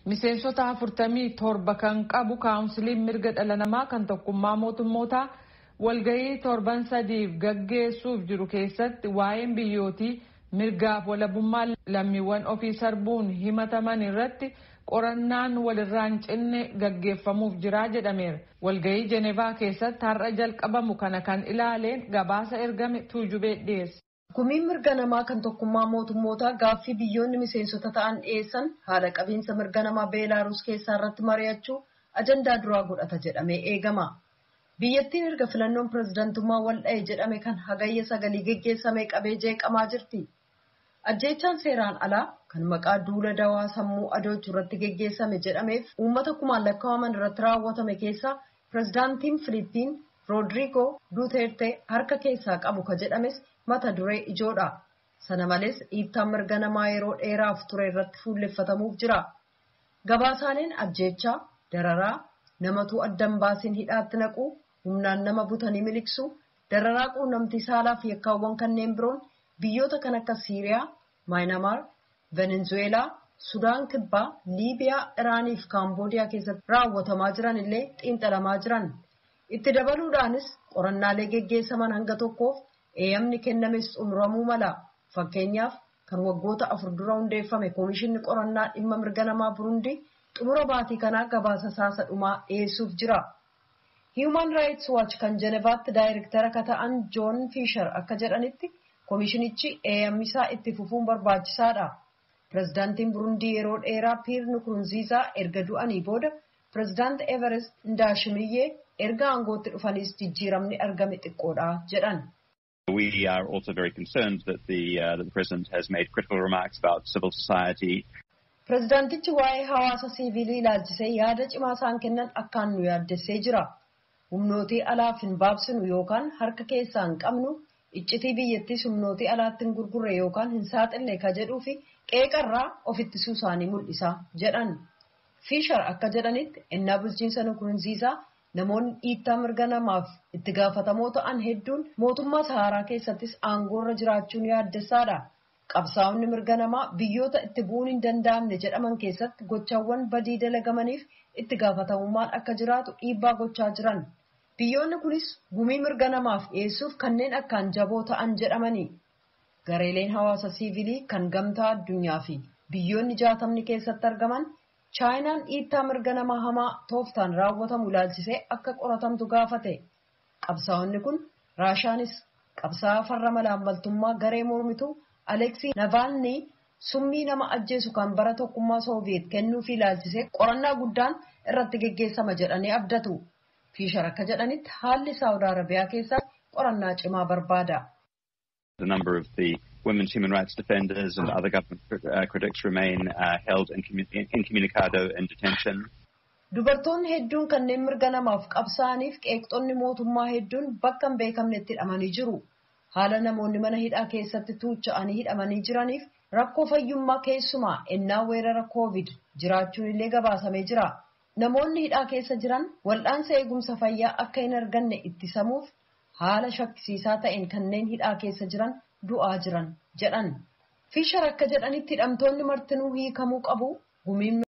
Miseensota 47 kan qabu kaawunsiliin mirga dhala namaa kan tokkummaa mootummootaa walgahii torban sadiif gaggeessuuf jiru keessatti waa'een biyyootii mirgaaf walabummaa lammiiwwan ofii sarbuun himataman irratti qorannaan walirraan cinne gaggeeffamuuf jira jedhameera. Walgahii Jenevaa keessatti har'a jalqabamu kana kan ilaaleen gabaasa ergame Tuujubee dhiyeesse. Gumiin mirga namaa kan tokkummaa mootummootaa gaaffii biyyoonni miseensota ta'an dhiyeessan haala qabiinsa mirga namaa Beelaaruus keessaa irratti mari'achuu ajandaa duraa godhata jedhamee eegama. Biyyattiin erga filannoon pirezidantummaa waldha'e jedhame kan hagayya 9 geggeessamee qabee jeeqamaa jirti. Ajjeechaan seeraan alaa kan maqaa duula dawaa sammuu adoochuu irratti geggeessame jedhameef uummata kumaan lakkaa'aman irratti raawwatame keessaa pirezidaantiin Filiippiin Roodriigoo Duuterte harka keessaa qabu ka jedhames mata duree ijoodha. Sana malees dhiittaan mirga namaa yeroo dheeraaf ture irratti fuulleffatamuuf jira. Gabaasaaleen ajjeechaa, dararaa, namatuu addan baasiin hidhaatti naquu, humnaan nama butanii miliqsuu, dararaa quunnamtii saalaa fi yakkaawwan kanneen biroon biyyoota kan akka Siiriyaa, Maayinamaar, Venezuelaa, Sudaan Kibbaa, Liibiyaa, Iraanii fi Kaamboodiyaa keessatti raawwatamaa jiran illee xiinxalamaa jiran. Itti dabaluudhaanis qorannaalee geggeessaman hanga tokkoof eeyyamni kennames xumuramuu mala. Fakkeenyaaf kan waggoota 4 dura hundeeffame Koomishinni Qorannaa Dhimma Mirga Namaa Burundii xumura baatii kanaa gabaasa saasa dhumaa dhiyeessuuf jira. Human Rights Watch kan Jenevaatti daayirektara ka ta'an Joon Fiishar akka jedhanitti koomishinichi eeyyammisaa itti fufuun barbaachisaadha. Pirezidaantiin Burundii yeroo dheeraa Piir Nukurunziizaa erga du'anii booda Pirezidaant Everest Ndaashimiyyee erga aangootti dhufaniis jijjiiramni argame xiqqoodha jedhan. We are also very concerned that the President has made critical remarks about civil society. Pirezidaantichi waa'ee hawaasa siivilii ilaalchisee yaada cimaa isaan kennan akkaan nu yaaddessee jira. Humnootii alaaf hin baabsinu yookaan harka keessaa hin qabnu, iccitii biyyattiis humnootii alaatti hin gurgurre yookaan hin saaxille ka jedhuu fi qeeqarraa of ittisuu isaanii mul'isa jedhan. Fiishar akka jedhanitti ennaa bulchiinsa Nukurunziizaa namoonni dhiittaa mirga namaaf itti gaafatamoo ta'an hedduun mootummaa Saharaa keessattis aangoorra jiraachuun yaaddessaadha. Qabsaa'onni mirga namaa biyyoota itti bu'uun hin danda'amne jedhaman keessatti gochaawwan badii dalagamaniif itti gaafatamummaan akka jiraatu dhiibbaa gochaa jiran. Biyyoonni kunis gumii mirga namaaf dhiyeessuuf kanneen akkaan jaboo ta'an jedhamani. Gareeleen hawaasa siivilii kan gamtaa addunyaa fi biyyoonni 60 keessatti argaman Chaayinaan dhiittaa mirga namaa hamaa tooftaan raawwatamu ilaalchisee akka qoratamtu gaafate. Qabsaa'onni kun Raashaanis qabsaa'aa farra malaammaltummaa garee mormituu Aleksii Navaalnii summii nama ajjeesu kan bara tokkummaa Sooviyeet kennuufii ilaalchisee qorannaa guddaan irratti geggeessama jedhanii abdatu. Fiishar akka jedhanitti haalli Saawud Arabiyaa keessatti qorannaa cimaa barbaada. The number of the women's human rights defenders and other government critics remain held incommunicado in detention. Dubartoonni hedduun kanneen mirga namaaf qabsaa'aniif qeeqxonni mootummaa hedduun bakka hin beekamnetti hidhamanii jiru. Haala namoonni mana hidhaa keessatti tuucha'anii hidhamanii jiraniif rakkoo fayyummaa keessumaa ennaa weerara COVID jiraachuun illee gabaasamee jira. Namoonni hidhaa keessa jiran wal'aansa eegumsa fayyaa akka hin arganne ittisamuuf haala shakkisiisaa ta'een kanneen hidhaa keessa jiran du'aa jiran jedhan. Fiishar akka jedhanitti hidhamtoonni martinuu hiikamuu qabu. Gumiin